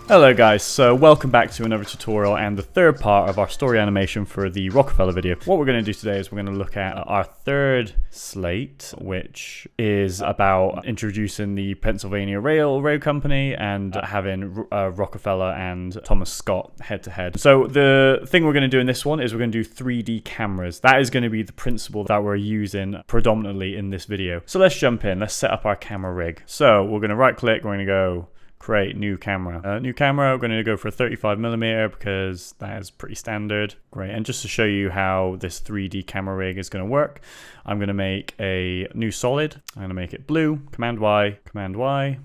Hello guys, so welcome back to another tutorial and the third part of our story animation for the Rockfeller video. What we're going to do today is we're going to look at our third slate, which is about introducing the Pennsylvania Railroad Company and having Rockfeller and Thomas Scott head to head. So the thing we're going to do in this one is we're going to do 3D cameras. That is going to be the principle that we're using predominantly in this video. So let's jump in, let's set up our camera rig. So we're going to right click, we're going to go create new camera. New camera, we're going to go for a 35mm because that is pretty standard. Great, and just to show you how this 3D camera rig is going to work, I'm going to make a new solid. I'm going to make it blue, Command Y, Command Y.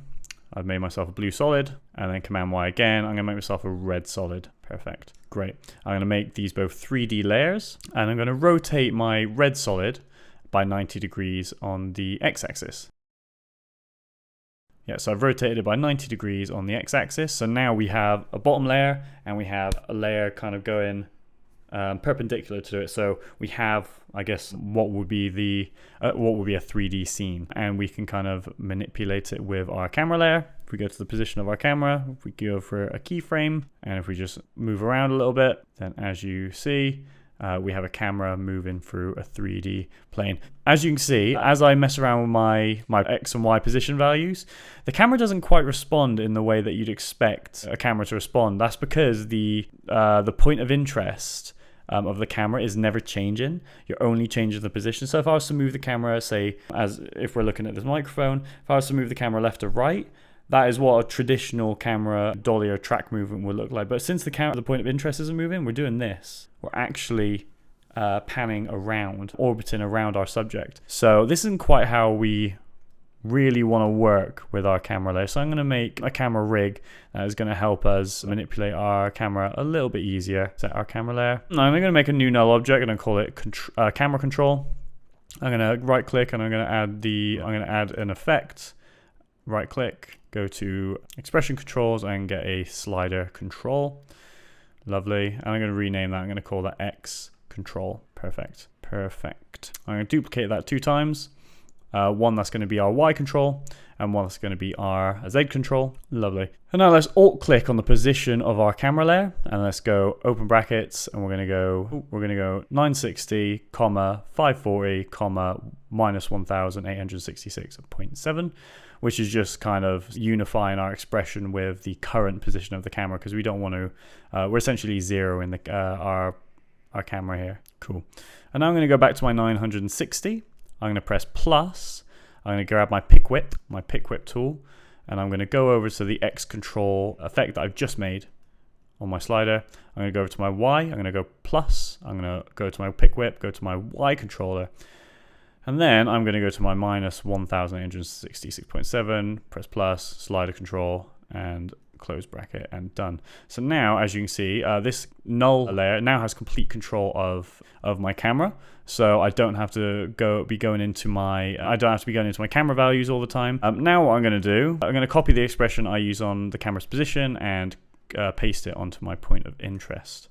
I've made myself a blue solid, and then Command Y again. I'm going to make myself a red solid. Perfect. Great. I'm going to make these both 3D layers, and I'm going to rotate my red solid by 90 degrees on the x-axis. Yeah, so I've rotated it by 90 degrees on the x-axis. So now we have a bottom layer and we have a layer kind of going perpendicular to it. So we have, I guess, what would be a 3D scene, and we can kind of manipulate it with our camera layer. If we go to the position of our camera, if we go for a keyframe, and if we just move around a little bit, then as you see, we have a camera moving through a 3D plane. As you can see, as I mess around with my X and Y position values, the camera doesn't quite respond in the way that you'd expect a camera to respond. That's because the point of interest of the camera is never changing. You're only changing the position. So if I was to move the camera, say, as if we're looking at this microphone, if I was to move the camera left or right, that is what a traditional camera dolly or track movement would look like. But since the point of interest isn't moving, we're doing this. We're actually panning around, orbiting around our subject. So this isn't quite how we really want to work with our camera layer. So I'm going to make a camera rig that is going to help us manipulate our camera a little bit easier. Set our camera layer. Now I'm going to make a new null object and I call it camera control. I'm going to right click and I'm going to add an effect. Right click, go to expression controls and get a slider control. Lovely. And I'm going to rename that. I'm going to call that X control. Perfect. Perfect. I'm going to duplicate that 2 times. One that's going to be our Y control and one that's going to be our Z control. Lovely. And now let's alt click on the position of our camera layer and let's go open brackets, and we're going to go 960, 540, minus 1866.7. which is just kind of unifying our expression with the current position of the camera, because we don't want to, we're essentially zeroing our camera here. Cool. And now I'm going to go back to my 960. I'm going to press plus. I'm going to grab my pick whip tool, and I'm going to go over to the X control effect that I've just made on my slider. I'm going to go over to my Y. I'm going to go plus. I'm going to go to my pick whip, go to my Y controller. And then I'm going to go to my minus 1866.7, press plus, slider control, and close bracket, and done. So now, as you can see, this null layer now has complete control of my camera. So I don't have to be going into my camera values all the time. Now what I'm going to do, I'm going to copy the expression I use on the camera's position and paste it onto my point of interest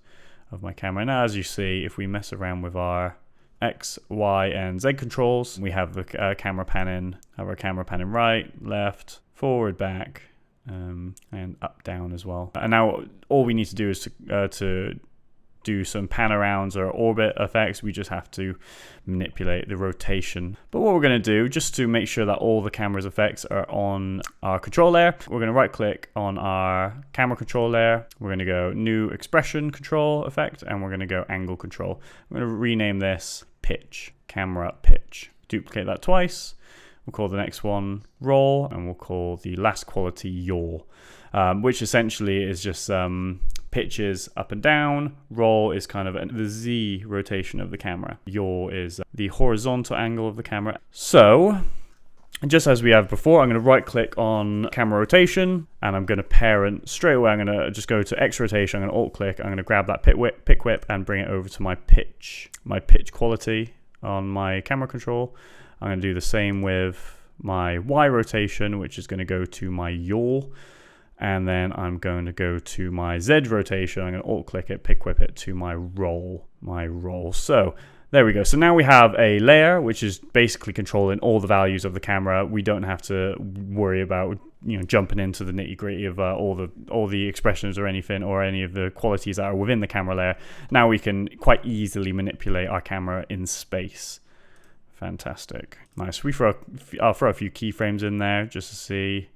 of my camera. Now, as you see, if we mess around with our X, Y, and Z controls, we have the camera panning, right, left, forward, back, and up, down as well. And now all we need to do is to do some pan arounds or orbit effects. We just have to manipulate the rotation. But what we're going to do, just to make sure that all the camera's effects are on our control layer, we're going to right click on our camera control layer. We're going to go new expression control effect, and we're going to go angle control. I'm going to rename this pitch, camera pitch. Duplicate that twice. We'll call the next one roll, and we'll call the last quality yaw, which essentially is just pitches up and down. Roll is kind of the Z rotation of the camera. Yaw is the horizontal angle of the camera. So just as we have before, I'm going to right click on camera rotation, and I'm going to parent straight away. I'm going to just go to X rotation. I'm going to alt click. I'm going to grab that pick whip and bring it over to my pitch quality on my camera control. I'm going to do the same with my Y rotation, which is going to go to my yaw. And then I'm going to go to my Z rotation. I'm going to alt click it, pick whip it to my roll. So there we go. So now we have a layer which is basically controlling all the values of the camera. We don't have to worry about jumping into the nitty gritty of all the expressions or anything, or any of the qualities that are within the camera layer. Now we can quite easily manipulate our camera in space. Fantastic. Nice. I'll throw a few keyframes in there just to see,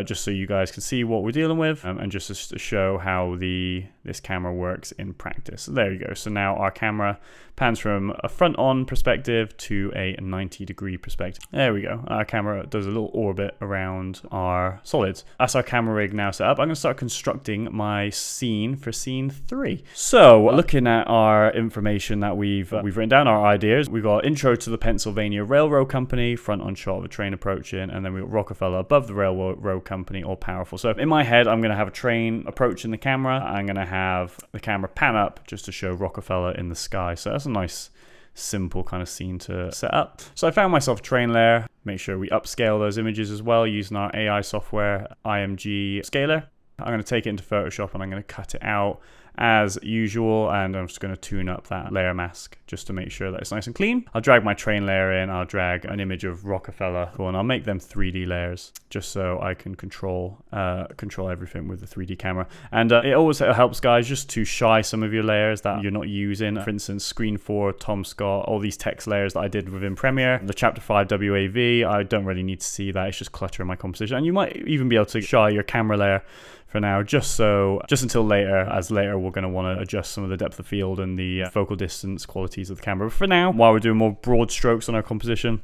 just so you guys can see what we're dealing with, and just to show how this camera works in practice. So there you go. So now our camera pans from a front-on perspective to a 90-degree perspective. There we go. Our camera does a little orbit around our solids. That's our camera rig now set up. I'm going to start constructing my scene for scene 3. So looking at our information that we've written down, our ideas, we've got intro to the Pennsylvania Railroad Company, front-on shot of a train approaching, and then we've got Rockfeller above the railroad company, all powerful. So in my head, I'm going to have a train approaching the camera. I'm going to have the camera pan up just to show Rockfeller in the sky. So that's a nice simple kind of scene to set up. So I found myself a train layer. Make sure we upscale those images as well using our AI software IMG scaler. I'm going to take it into Photoshop and I'm going to cut it out as usual, and I'm just going to tune up that layer mask just to make sure that it's nice and clean. I'll drag my train layer in, I'll drag an image of Rockfeller, and I'll make them 3D layers just so I can control everything with the 3D camera. And it always helps, guys, just to shy some of your layers that you're not using. For instance, Screen 4, Tom Scott, all these text layers that I did within Premiere, the Chapter 5 WAV, I don't really need to see that. It's just clutter in my composition. And you might even be able to shy your camera layer for now, just until later, as later we're going to want to adjust some of the depth of field and the focal distance qualities of the camera. But for now, while we're doing more broad strokes on our composition,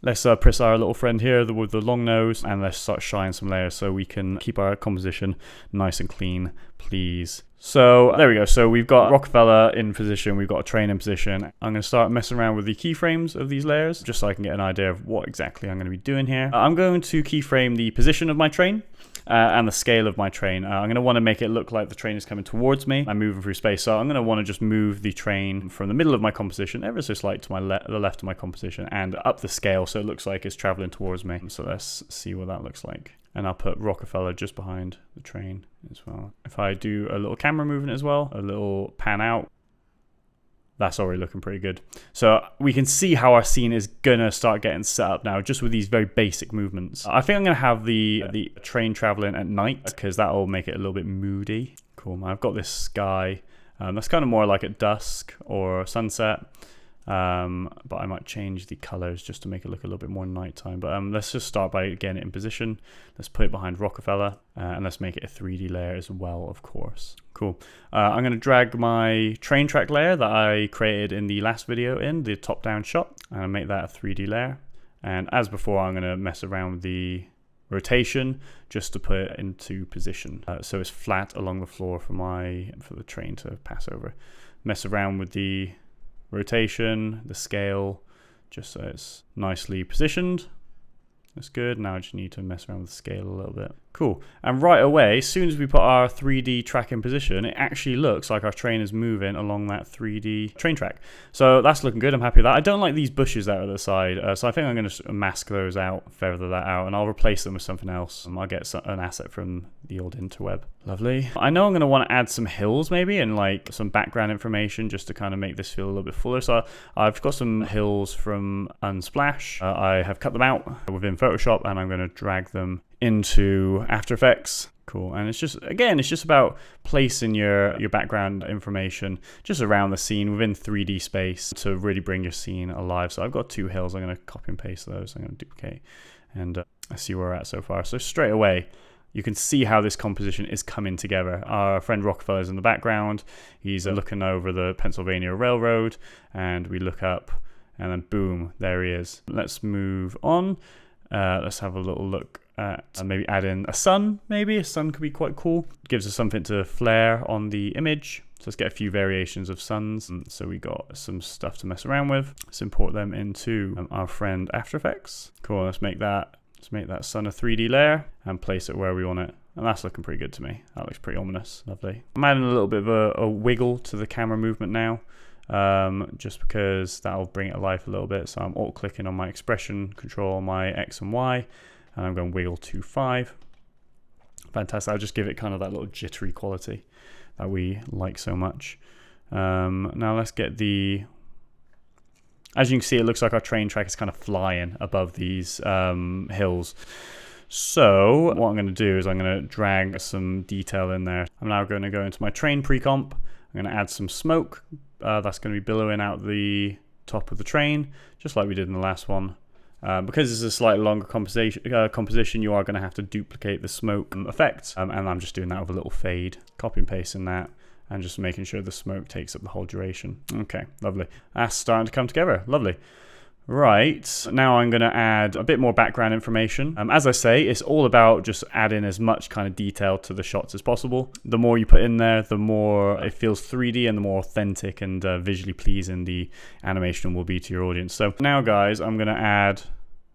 let's press our little friend here with the long nose, and let's start shining some layers so we can keep our composition nice and clean, please. So there we go. So we've got Rockfeller in position, we've got a train in position. I'm going to start messing around with the keyframes of these layers just so I can get an idea of what exactly I'm going to be doing here. I'm going to keyframe the position of my train and the scale of my train. I'm going to want to make it look like the train is coming towards me. I'm moving through space, so I'm going to want to just move the train from the middle of my composition ever so slightly to the left of my composition and up the scale so it looks like it's traveling towards me. So let's see what that looks like. And I'll put Rockfeller just behind the train as well. If I do a little camera movement as well, a little pan out, that's already looking pretty good. So we can see how our scene is gonna start getting set up now, just with these very basic movements. I think I'm gonna have the train traveling at night because that will make it a little bit moody. Cool. I've got this sky. That's kind of more like at dusk or sunset. But I might change the colors just to make it look a little bit more nighttime. But let's just start by getting it in position. Let's put it behind Rockfeller, and let's make it a 3D layer as well, of course. Cool. I'm going to drag my train track layer that I created in the last video in the top-down shot, and make that a 3D layer. And as before, I'm going to mess around with the rotation just to put it into position, so it's flat along the floor for the train to pass over. Mess around with the rotation, the scale, just so it's nicely positioned. That's good. Now I just need to mess around with the scale a little bit. Cool. And right away, as soon as we put our 3D track in position, it actually looks like our train is moving along that 3D train track. So that's looking good. I'm happy with that. I don't like these bushes out of the side, so I think I'm going to mask those out, feather that out, and I'll replace them with something else. I'll get an asset from the old interweb. Lovely. I know I'm going to want to add some hills maybe and like some background information just to kind of make this feel a little bit fuller. So I've got some hills from Unsplash. I have cut them out within Photoshop and I'm going to drag them into After Effects. Cool. And it's just, again, it's just about placing your background information just around the scene within 3D space to really bring your scene alive. So I've got two hills. I'm going to copy and paste those. I'm going to duplicate and I see where we're at so far. So straight away, you can see how this composition is coming together. Our friend Rockfeller is in the background. He's looking over the Pennsylvania Railroad, and we look up and then boom, there he is. Let's move on. Let's have a little look at maybe add in a sun. Maybe a sun could be quite cool. Gives us something to flare on the image. So let's get a few variations of suns. So we got some stuff to mess around with. Let's import them into our friend After Effects. Cool. Let's make that sun a 3D layer and place it where we want it. And that's looking pretty good to me. That looks pretty ominous. Lovely. I'm adding a little bit of a wiggle to the camera movement now, just because that'll bring it to life a little bit. So I'm alt clicking on my expression control, my X and Y, and I'm going wiggle to 5. Fantastic. I'll just give it kind of that little jittery quality that we like so much. Now let's get the... As you can see, it looks like our train track is kind of flying above these hills. So what I'm going to do is I'm going to drag some detail in there. I'm now going to go into my train pre-comp. I'm going to add some smoke. That's going to be billowing out the top of the train, just like we did in the last one. Because it's a slightly longer composition, you are going to have to duplicate the smoke effect. And I'm just doing that with a little fade. Copy and paste in that. And just making sure the smoke takes up the whole duration. Okay, lovely. That's starting to come together. Lovely. Right, now I'm going to add a bit more background information. As I say, it's all about just adding as much kind of detail to the shots as possible. The more you put in there, the more it feels 3D and the more authentic and visually pleasing the animation will be to your audience. So now, guys, I'm going to add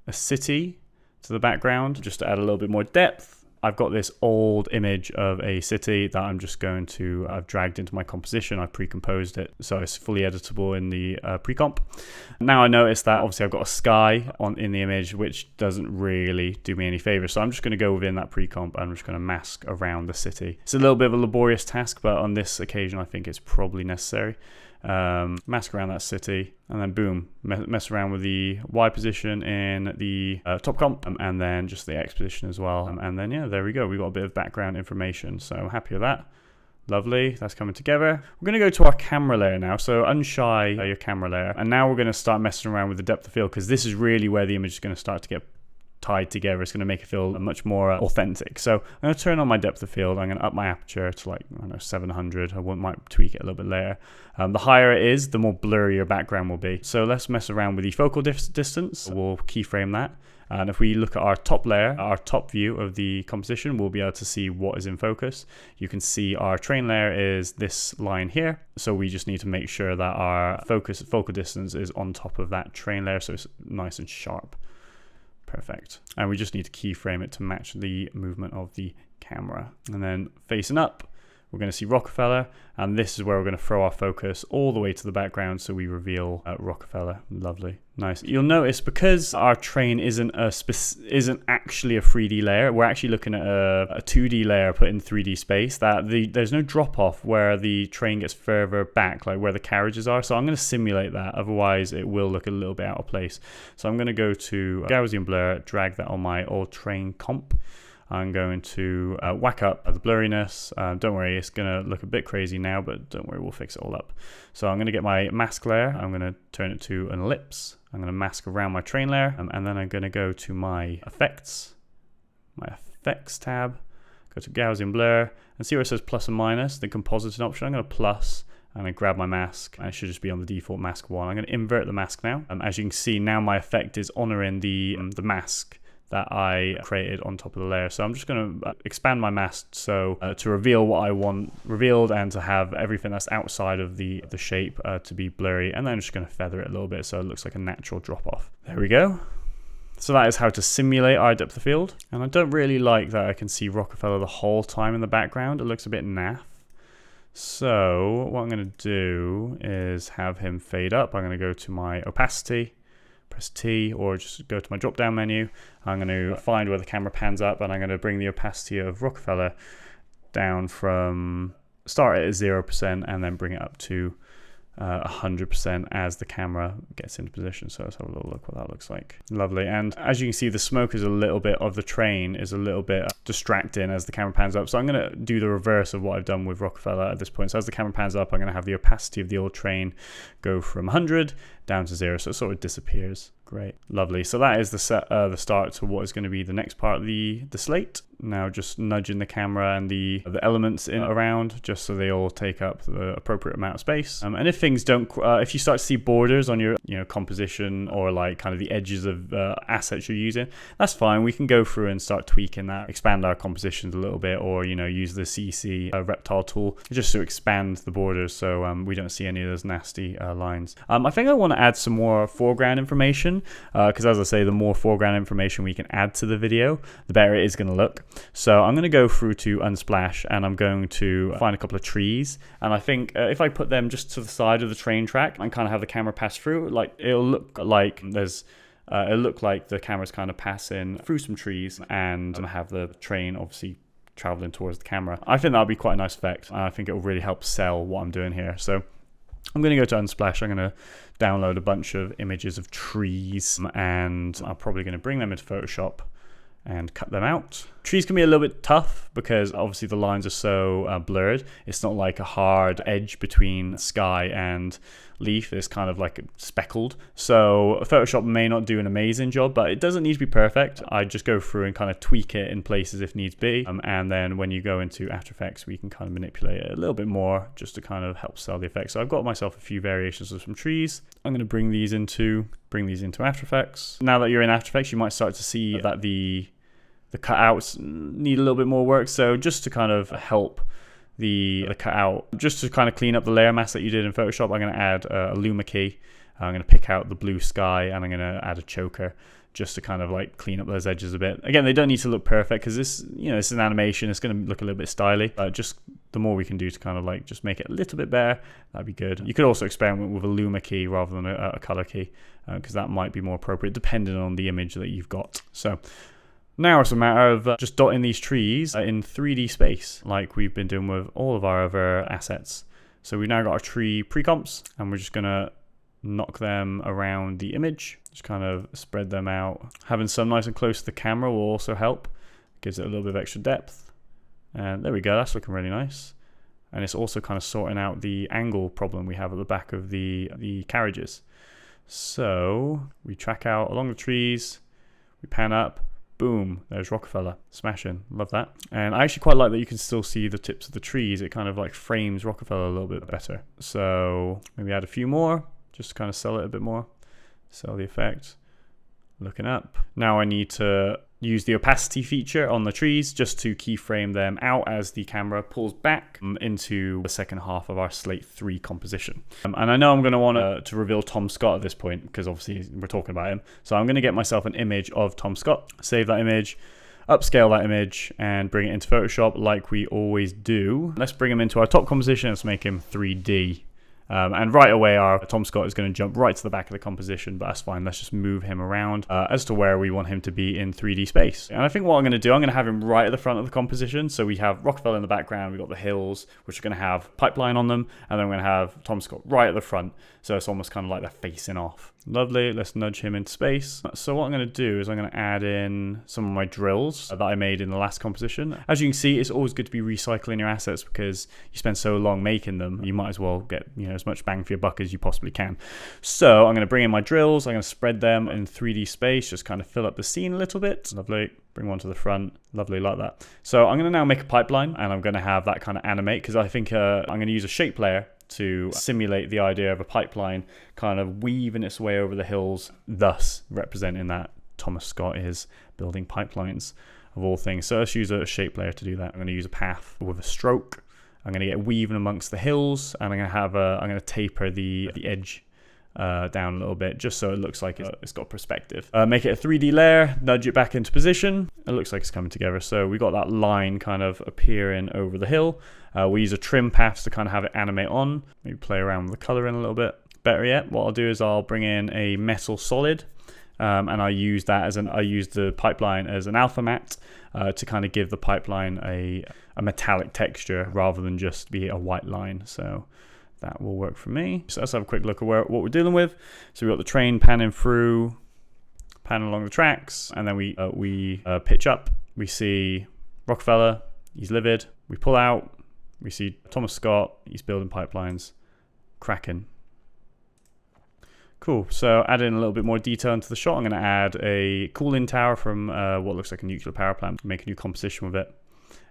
a city to the background just to add a little bit more depth. I've got this old image of a city that I'm just going to, I've dragged into my composition. I pre-composed it, so it's fully editable in the pre-comp. Now I notice that obviously I've got a sky in the image, which doesn't really do me any favors. So I'm just going to go within that pre-comp and I'm just going to mask around the city. It's a little bit of a laborious task, but on this occasion, I think it's probably necessary. Mask around that city, and then boom, mess around with the Y position in the top comp, and then just the X position as well, and then yeah, there we go, we've got a bit of background information, so I'm happy with that. Lovely, that's coming together. We're going to go to our camera layer now, so unshy your camera layer, and now we're going to start messing around with the depth of field, because this is really where the image is going to start to get tied together. It's going to make it feel much more authentic. So I'm going to turn on my depth of field. I'm going to up my aperture to like, I don't know, 700. I might tweak it a little bit later. The higher it is, the more blurry your background will be. So let's mess around with the focal distance. We'll keyframe that. And if we look at our top layer, our top view of the composition, we'll be able to see what is in focus. You can see our train layer is this line here. So we just need to make sure that our focal distance is on top of that train layer, so it's nice and sharp. Perfect. And we just need to keyframe it to match the movement of the camera. And then facing up, we're going to see Rockfeller, and this is where we're going to throw our focus all the way to the background so we reveal Rockfeller. Lovely. Nice. You'll notice because our train isn't actually a 3D layer, we're actually looking at a 2D layer put in 3D space, that there's no drop off where the train gets further back, like where the carriages are. So I'm going to simulate that, otherwise it will look a little bit out of place. So I'm going to go to Gaussian blur, drag that on my old train comp. I'm going to whack up the blurriness. Don't worry, it's going to look a bit crazy now, but don't worry, we'll fix it all up. So I'm going to get my mask layer. I'm going to turn it to an ellipse. I'm going to mask around my train layer, and then I'm going to go to my effects tab, go to Gaussian blur, and see where it says plus and minus, the compositing option. I'm going to plus, and I grab my mask, and it should just be on the default mask 1. I'm going to invert the mask now. As you can see, now my effect is honoring the mask that I created on top of the layer. So I'm just going to expand my mask so to reveal what I want revealed and to have everything that's outside of the shape to be blurry, and then I'm just going to feather it a little bit so it looks like a natural drop off. There we go. So that is how to simulate our depth of field. And I don't really like that I can see Rockfeller the whole time in the background. It looks a bit naff. So what I'm going to do is have him fade up. I'm going to go to my opacity, press T, or just go to my drop down menu. I'm going to find where the camera pans up, and I'm going to bring the opacity of Rockfeller down from, start it at 0% and then bring it up to 100% as the camera gets into position. So let's have a little look what that looks like. Lovely. And as you can see, the smoke is a little bit of the train is a little bit distracting as the camera pans up. So I'm going to do the reverse of what I've done with Rockfeller at this point. So as the camera pans up, I'm going to have the opacity of the old train go from 100 down to 0. So it sort of disappears. Great. Lovely. So that is the start to what is going to be the next part of the slate. Now just nudging the camera and the elements in around just so they all take up the appropriate amount of space. And if things don't, if you start to see borders on your composition or like kind of the edges of assets you're using, that's fine. We can go through and start tweaking that, expand our compositions a little bit, or use the CC reptile tool just to expand the borders so we don't see any of those nasty lines. I think I want to add some more foreground information because as I say, the more foreground information we can add to the video, the better it is going to look. So I'm going to go through to Unsplash and I'm going to find a couple of trees, and I think if I put them just to the side of the train track and kind of have the camera pass through, like it'll look like there's it'll look like the camera's kind of passing through some trees and have the train obviously traveling towards the camera. I think that'll be quite a nice effect, and I think it will really help sell what I'm doing here. So I'm going to go to Unsplash. I'm going to download a bunch of images of trees, and I'm probably going to bring them into Photoshop and cut them out. Trees can be a little bit tough because obviously the lines are so blurred. It's not like a hard edge between sky and leaf. It's kind of like speckled. So Photoshop may not do an amazing job, but it doesn't need to be perfect. I just go through and kind of tweak it in places if needs be. And then when you go into After Effects, we can kind of manipulate it a little bit more just to kind of help sell the effect. So I've got myself a few variations of some trees. I'm going to bring these into After Effects. Now that you're in After Effects, you might start to see that the cutouts need a little bit more work. So just to kind of help the cutout, just to kind of clean up the layer mask that you did in Photoshop, I'm going to add a luma key. I'm going to pick out the blue sky and I'm going to add a choker just to kind of like clean up those edges a bit. Again, they don't need to look perfect because this is an animation. It's going to look a little bit stylish. Just the more we can do to kind of like just make it a little bit better, that'd be good. You could also experiment with a luma key rather than a color key because that might be more appropriate depending on the image that you've got. So now it's a matter of just dotting these trees in 3D space like we've been doing with all of our other assets. So we've now got our tree pre-comps and we're just going to knock them around the image, just kind of spread them out. Having some nice and close to the camera will also help. Gives it a little bit of extra depth. And there we go, that's looking really nice. And it's also kind of sorting out the angle problem we have at the back of the carriages. So we track out along the trees, we pan up, boom, there's Rockfeller. Smashing, love that. And I actually quite like that you can still see the tips of the trees. It kind of like frames Rockfeller a little bit better. So maybe add a few more, just to kind of sell it a bit more. Sell the effect. Looking up. Now I need to use the opacity feature on the trees just to keyframe them out as the camera pulls back into the second half of our Slate 3 composition. And I know I'm going to want to reveal Tom Scott at this point because obviously we're talking about him. So I'm going to get myself an image of Tom Scott, save that image, upscale that image and bring it into Photoshop like we always do. Let's bring him into our top composition. Let's make him 3D. And right away, our Tom Scott is going to jump right to the back of the composition, but that's fine. Let's just move him around as to where we want him to be in 3D space. And I think what I'm going to do, I'm going to have him right at the front of the composition. So we have Rockfeller in the background, we've got the hills, which are going to have pipeline on them, and then we're going to have Tom Scott right at the front. So it's almost kind of like they're facing off. Lovely, let's nudge him into space. So what I'm going to do is I'm going to add in some of my drills that I made in the last composition. As you can see, it's always good to be recycling your assets because you spend so long making them, you might as well get as much bang for your buck as you possibly can. So I'm going to bring in my drills, I'm going to spread them in 3D space, just kind of fill up the scene a little bit. Lovely, bring one to the front, lovely like that. So I'm going to now make a pipeline and I'm going to have that kind of animate because I think I'm going to use a shape layer to simulate the idea of a pipeline kind of weaving its way over the hills, thus representing that Thomas Scott is building pipelines of all things. So let's use a shape layer to do that. I'm going to use a path with a stroke. I'm going to get weaving amongst the hills and I'm going to taper the edge down a little bit just so it looks like it's got perspective. Make it a 3D layer, nudge it back into position. It looks like it's coming together. So we got that line kind of appearing over the hill. We use a trim path to kind of have it animate on. Maybe play around with the coloring a little bit. Better yet, what I'll do is I'll bring in a metal solid and I use that as I use the pipeline as an alpha matte to kind of give the pipeline a metallic texture rather than just be a white line. So that will work for me. So let's have a quick look at what we're dealing with. So we've got the train panning through, panning along the tracks, and then we pitch up. We see Rockfeller, he's livid. We pull out, we see Thomas Scott, he's building pipelines, cracking. Cool, so add in a little bit more detail into the shot. I'm going to add a cooling tower from what looks like a nuclear power plant, make a new composition with it.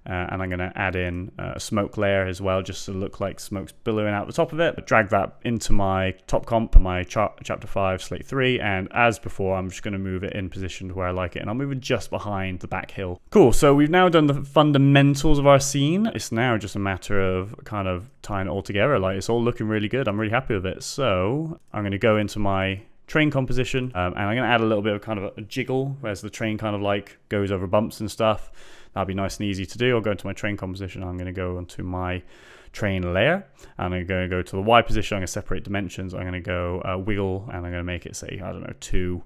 And I'm going to add in a smoke layer as well, just to look like smoke's billowing out the top of it. Drag that into my top comp, my chapter 5, slate 3, and as before, I'm just going to move it in position to where I like it, and I'll move it just behind the back hill. Cool, so we've now done the fundamentals of our scene. It's now just a matter of kind of tying it all together. Like, it's all looking really good. I'm really happy with it. So I'm going to go into my train composition, and I'm going to add a little bit of kind of a jiggle, as the train kind of like goes over bumps and stuff. That'll be nice and easy to do. I'll go into my train composition. I'm going to go onto my train layer. And I'm going to go to the Y position. I'm going to separate dimensions. I'm going to go wiggle, and I'm going to make it, say, I don't know, 2,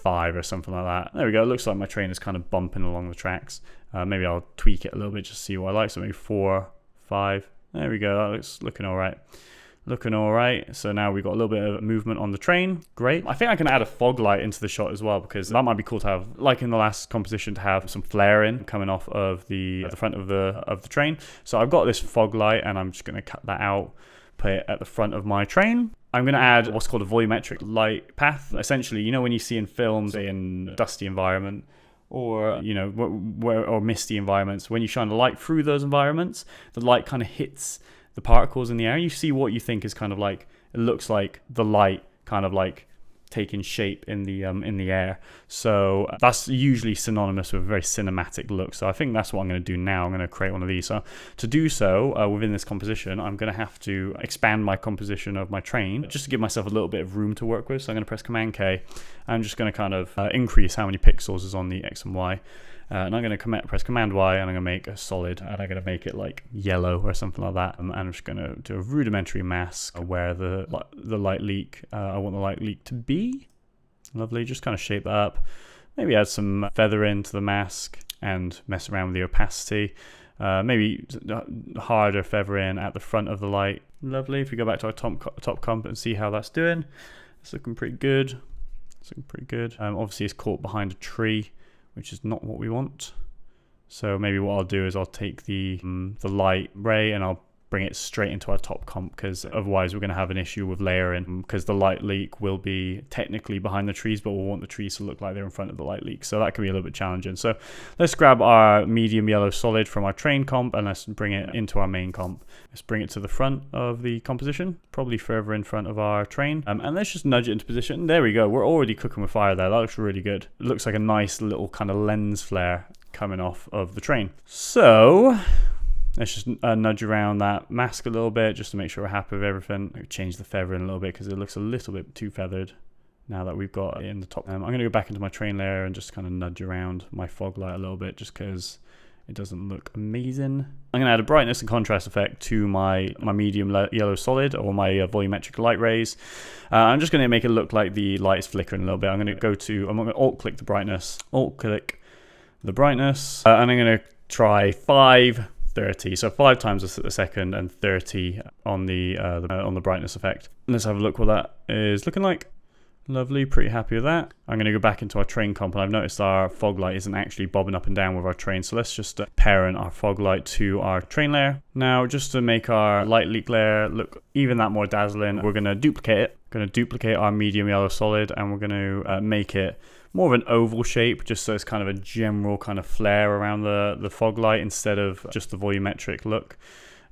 5 or something like that. There we go. It looks like my train is kind of bumping along the tracks. Maybe I'll tweak it a little bit just to see what I like. So maybe 4, 5. There we go. That looks looking all right. Looking all right. So now we've got a little bit of movement on the train. Great. I think I can add a fog light into the shot as well, because that might be cool to have, like in the last composition, to have some flaring coming off of the front of the train. So I've got this fog light, and I'm just going to cut that out, put it at the front of my train. I'm going to add what's called a volumetric light path. Essentially, you know, when you see in films, say in a dusty environment, or you know, or misty environments, when you shine a light through those environments, the light kind of hits the particles in the air. You see what you think is kind of like, it looks like the light kind of like taking shape in the air. So that's usually synonymous with a very cinematic look. So I think that's what I'm going to do now. I'm going to create one of these. So to do so within this composition, I'm going to have to expand my composition of my train just to give myself a little bit of room to work with. So I'm going to press Command K. I'm just going to kind of increase how many pixels is on the X and Y. And I'm going to press Command Y, and I'm going to make a solid, and I'm going to make it like yellow or something like that. And I'm just going to do a rudimentary mask where the light leak, I want the light leak to be. Lovely, just kind of shape that up. Maybe add some feather into the mask and mess around with the opacity. Maybe harder feather in at the front of the light. Lovely. If we go back to our top comp and see how that's doing, it's looking pretty good. It's looking pretty good. Obviously, it's caught behind a tree, which is not what we want. So maybe what I'll do is I'll take the light ray and I'll bring it straight into our top comp, because otherwise we're going to have an issue with layering, because the light leak will be technically behind the trees, but we'll want the trees to look like they're in front of the light leak. So that can be a little bit challenging. So let's grab our medium yellow solid from our train comp and let's bring it into our main comp. Let's bring it to the front of the composition, probably further in front of our train. And let's just nudge it into position. There we go. We're already cooking with fire there. That looks really good. It looks like a nice little kind of lens flare coming off of the train. So let's just nudge around that mask a little bit just to make sure we're happy with everything. I'll change the feathering a little bit because it looks a little bit too feathered now that we've got it in the top. I'm going to go back into my train layer and just kind of nudge around my fog light a little bit just because it doesn't look amazing. I'm going to add a brightness and contrast effect to my medium yellow solid, or my volumetric light rays. I'm just going to make it look like the light is flickering a little bit. I'm going to alt click the brightness, and I'm going to try 530, so 5 times a second and 30 on the brightness effect. Let's have a look what that is looking like. Lovely, pretty happy with that. I'm going to go back into our train comp, and I've noticed our fog light isn't actually bobbing up and down with our train, so let's just parent our fog light to our train layer. Now, just to make our light leak layer look even that more dazzling, we're going to duplicate it. We're going to duplicate our medium yellow solid, and we're going to make it more of an oval shape, just so it's kind of a general kind of flare around the fog light instead of just the volumetric look.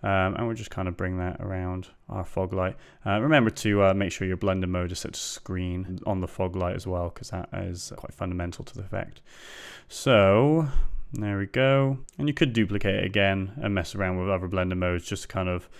And we'll just kind of bring that around our fog light. Remember to make sure your blending mode is set to screen on the fog light as well, because that is quite fundamental to the effect. So there we go. And you could duplicate it again and mess around with other blending modes just to kind of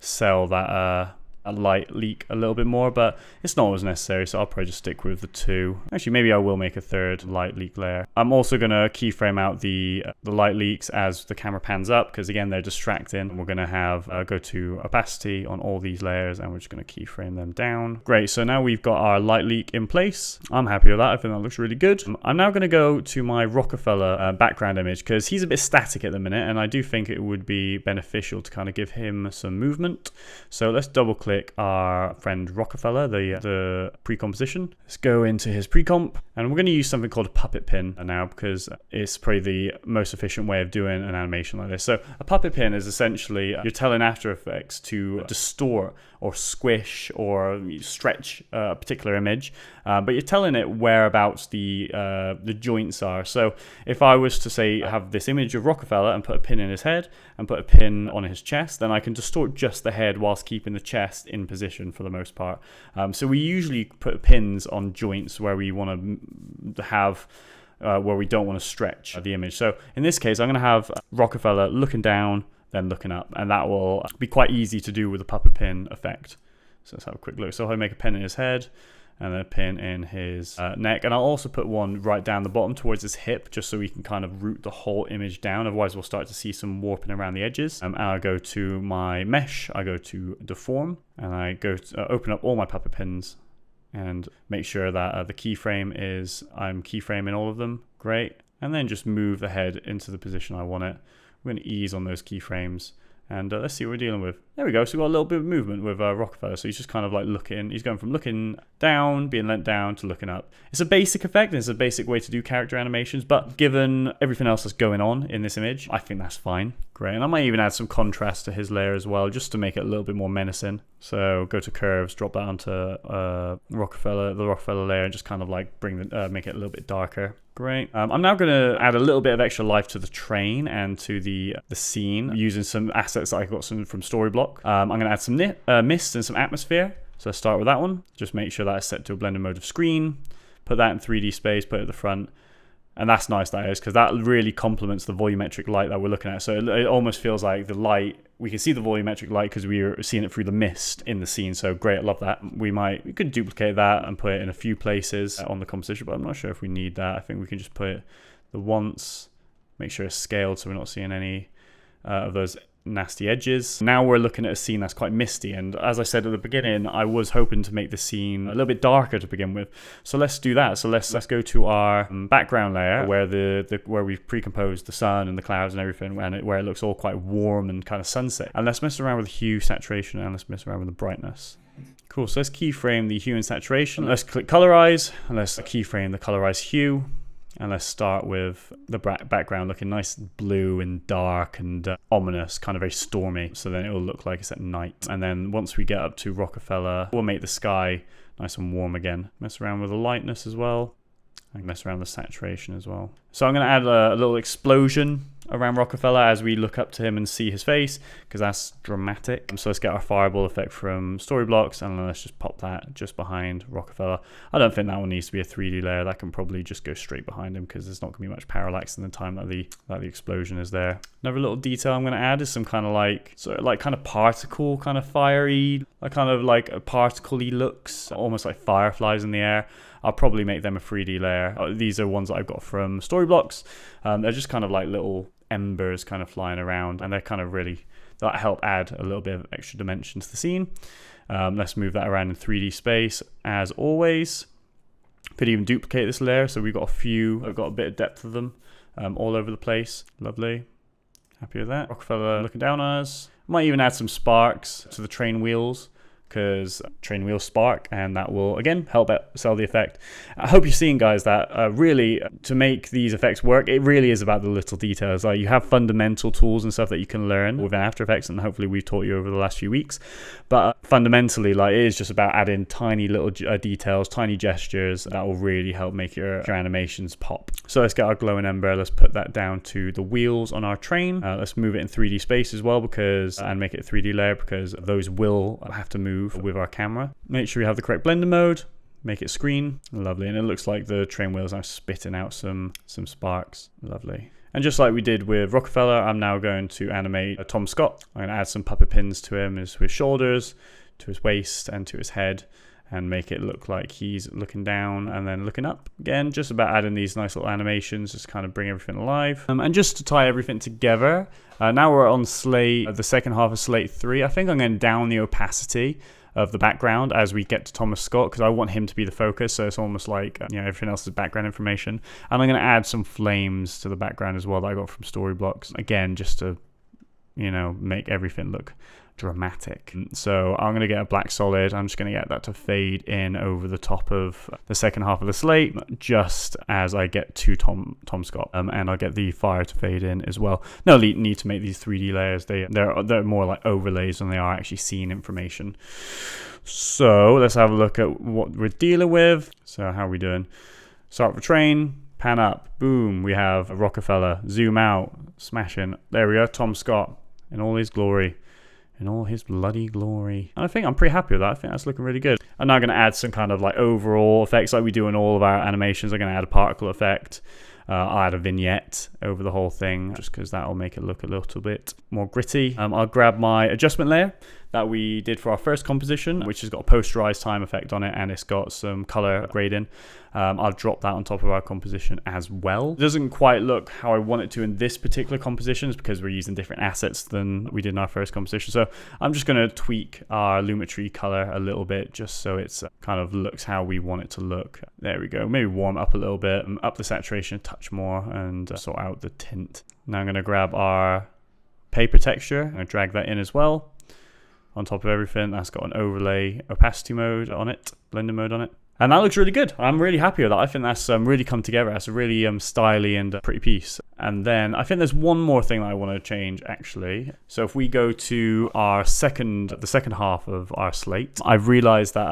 sell that a light leak a little bit more, but it's not always necessary, so I'll probably just stick with the 2. Actually, maybe I will make a 3rd light leak layer. I'm also going to keyframe out the light leaks as the camera pans up, because again, they're distracting. We're going to have go to opacity on all these layers, and we're just going to keyframe them down. Great, so now we've got our light leak in place. I'm happy with that. I think that looks really good. I'm now going to go to my Rockfeller background image, because he's a bit static at the minute, and I do think it would be beneficial to kind of give him some movement. So let's double click our friend Rockfeller, the pre-composition. Let's go into his pre-comp, and we're going to use something called a puppet pin now, because it's probably the most efficient way of doing an animation like this. So a puppet pin is essentially you're telling After Effects to distort or squish or stretch a particular image, but you're telling it whereabouts the joints are. So if I was to say have this image of Rockfeller and put a pin in his head and put a pin on his chest, then I can distort just the head whilst keeping the chest in position for the most part. So we usually put pins on joints where we want to have where we don't want to stretch the image. So in this case, I'm going to have Rockfeller looking down, then looking up, and that will be quite easy to do with the puppet pin effect. So let's have a quick look. So I'll make a pin in his head and then a pin in his neck, and I'll also put one right down the bottom towards his hip, just so we can kind of root the whole image down. Otherwise we'll start to see some warping around the edges. And I go to my mesh, I go to deform, and I go to open up all my puppet pins and make sure that the keyframe is, I'm keyframing all of them. Great. And then just move the head into the position I want it. We're going to ease on those keyframes And let's see what we're dealing with. There we go. So we've got a little bit of movement with Rockfeller. So he's just kind of like looking. He's going from looking down, being lent down, to looking up. It's a basic effect. It's a basic way to do character animations. But given everything else that's going on in this image, I think that's fine. Great. And I might even add some contrast to his layer as well, just to make it a little bit more menacing. So go to curves, drop that onto the Rockfeller layer, and just kind of like make it a little bit darker. Great. I'm now going to add a little bit of extra life to the train and to the scene using some assets that I got from Storyblock. I'm going to add some mist and some atmosphere. So let's start with that one. Just make sure that it's set to a blended mode of screen. Put that in 3D space, put it at the front. And that's nice, that is, because that really complements the volumetric light that we're looking at. So it almost feels like the light, we can see the volumetric light because we are seeing it through the mist in the scene. So great, I love that. We could duplicate that and put it in a few places on the composition, but I'm not sure if we need that. I think we can just put it the once, make sure it's scaled so we're not seeing any of those nasty edges. Now we're looking at a scene that's quite misty, and as I said at the beginning, I was hoping to make the scene a little bit darker to begin with. So let's do that. So let's go to our background layer where where we've pre-composed the sun and the clouds and everything, where it looks all quite warm and kind of sunset. And let's mess around with hue, saturation, and let's mess around with the brightness. Cool. So let's keyframe the hue and saturation. Let's click colorize, and let's keyframe the colorize hue. And let's start with the background looking nice blue and dark and ominous, kind of very stormy. So then it will look like it's at night. And then once we get up to Rockfeller, we'll make the sky nice and warm again. Mess around with the lightness as well. And mess around with the saturation as well. So I'm going to add a little explosion around Rockfeller as we look up to him and see his face, because that's dramatic. So let's get our fireball effect from Storyblocks, and let's just pop that just behind Rockfeller. I don't think that one needs to be a 3D layer. That can probably just go straight behind him, because there's not going to be much parallax in the time that the explosion is there. Another little detail I'm going to add is some kind of kind of particle, kind of fiery, kind of like a particle-y looks, almost like fireflies in the air. I'll probably make them a 3D layer. These are ones that I've got from Storyblocks. They're just kind of like little embers kind of flying around, and they're kind of that help add a little bit of extra dimension to the scene. Let's move that around in 3D space as always. Could even duplicate this layer, so we've got I've got a bit of depth of them all over the place. Lovely. Happy with that. Rockfeller looking down on us. Might even add some sparks to the train wheels, because train wheels spark, and that will again help sell the effect. I hope you're seeing, guys, that really to make these effects work, it really is about the little details. Like, you have fundamental tools and stuff that you can learn within After Effects, and hopefully we've taught you over the last few weeks, but fundamentally, like, it is just about adding tiny little details, tiny gestures that will really help make your animations pop. So let's get our glowing ember. Let's put that down to the wheels on our train. Let's move it in 3D space as well, and make it a 3D layer, because those will have to move with our camera. Make sure you have the correct blender mode, make it screen. Lovely. And it looks like the train wheels are spitting out some sparks. Lovely. And just like we did with Rockfeller, I'm now going to animate Tom Scott. I'm going to add some puppet pins to him, to his shoulders, to his waist, and to his head, and make it look like he's looking down and then looking up. Again, just about adding these nice little animations, just kind of bring everything alive. And just to tie everything together, now we're on the second half of Slate 3. I think I'm going down the opacity of the background as we get to Thomas Scott, because I want him to be the focus, so it's almost like everything else is background information. And I'm going to add some flames to the background as well that I got from Storyblocks, again just to make everything look dramatic. So I'm going to get a black solid. I'm just going to get that to fade in over the top of the second half of the slate, just as I get to Tom Scott, and I'll get the fire to fade in as well. No need to make these 3D layers. They're more like overlays than they are actually scene information. So let's have a look at what we're dealing with. So how are we doing? Start with train, pan up, boom. We have a Rockfeller, zoom out, smashing. There we go, Tom Scott in all his glory. In all his bloody glory. And I think I'm pretty happy with that. I think that's looking really good. I'm now going to add some kind of like overall effects like we do in all of our animations. I'm going to add a particle effect. I'll add a vignette over the whole thing, just because that will make it look a little bit more gritty. I'll grab my adjustment layer that we did for our first composition, which has got a posterized time effect on it, and it's got some color grading. I'll drop that on top of our composition as well. It doesn't quite look how I want it to in this particular composition, because we're using different assets than we did in our first composition. So I'm just going to tweak our Lumetri color a little bit, just so it's kind of looks how we want it to look. There we go. Maybe warm up a little bit, up the saturation a touch more, and sort out the tint. Now I'm going to grab our paper texture. I'm going to drag that in as well on top of everything. That's got an overlay opacity mode on it, blending mode on it. And that looks really good. I'm really happy with that. I think that's really come together. That's a really stylish and pretty piece. And then I think there's one more thing that I want to change actually. So if we go to the second half of our slate, I've realized that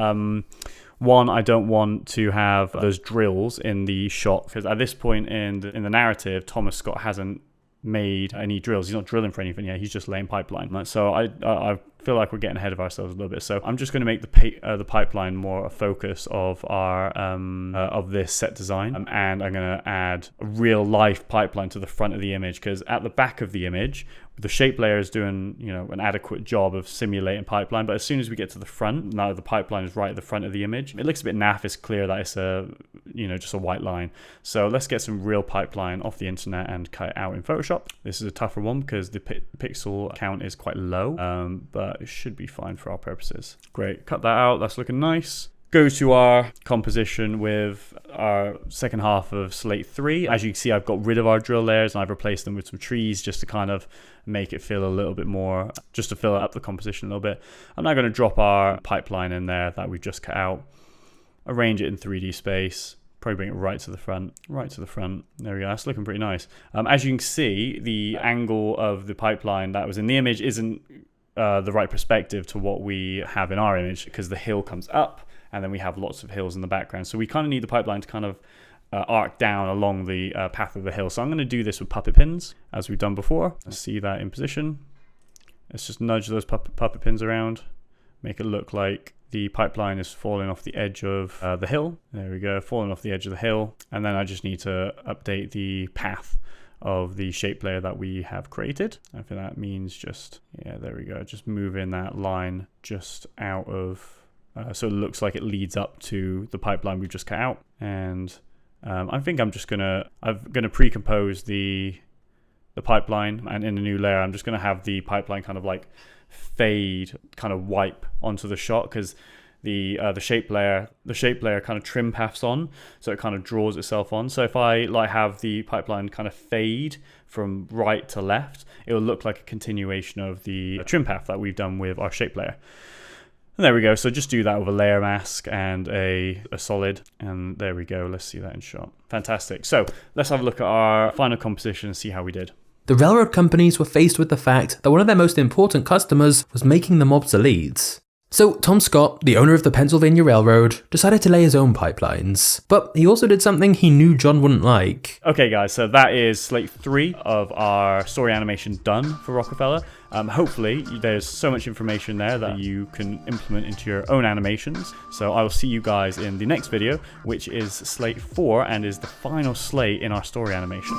one, I don't want to have those drills in the shot, because at this point in the narrative, Thomas Scott hasn't made any drills. He's not drilling for anything yet. He's just laying pipeline. So I feel like we're getting ahead of ourselves a little bit. So I'm just going to make the pipeline more a focus of our of this set design, and I'm going to add a real life pipeline to the front of the image, because at the back of the image, the shape layer is doing an adequate job of simulating pipeline, but as soon as we get to the front, now the pipeline is right at the front of the image, it looks a bit naff. It's clear that it's just a white line. So let's get some real pipeline off the internet and cut it out in Photoshop. This is a tougher one because the pixel count is quite low, but it should be fine for our purposes. Great, cut that out. That's looking nice. Go to our composition with our second half of slate 3. As you can see, I've got rid of our drill layers and I've replaced them with some trees just to kind of make it feel a little bit more, just to fill up the composition a little bit. I'm now going to drop our pipeline in there that we've just cut out, arrange it in 3D space, probably bring it right to the front. There we go. That's looking pretty nice. As you can see, the angle of the pipeline that was in the image isn't the right perspective to what we have in our image, because the hill comes up and then we have lots of hills in the background. So we kind of need the pipeline to kind of arc down along the path of the hill. So I'm going to do this with puppet pins, as we've done before. Let's see that in position. Let's just nudge those puppet pins around, make it look like the pipeline is falling off the edge of the hill. There we go, falling off the edge of the hill. And then I just need to update the path of the shape layer that we have created. I think that means just, yeah, there we go, just moving that line just out of, so it looks like it leads up to the pipeline we've just cut out. And I think I'm gonna pre-compose the pipeline, and in the new layer I'm just gonna have the pipeline kind of like fade, kind of wipe onto the shot, because the shape layer kind of trim paths on, so it kind of draws itself on. So if I like have the pipeline kind of fade from right to left, it will look like a continuation of the trim path that we've done with our shape layer. And there we go. So just do that with a layer mask and a solid, and there we go. Let's see that in shot. Fantastic. So let's have a look at our final composition and see how we did. The railroad companies were faced with the fact that one of their most important customers was making them obsolete. So Tom Scott, the owner of the Pennsylvania Railroad, decided to lay his own pipelines. But he also did something he knew John wouldn't like. Okay guys, so that is slate 3 of our story animation done for Rockfeller. Hopefully there's so much information there that you can implement into your own animations. So I will see you guys in the next video, which is slate 4 and is the final slate in our story animation.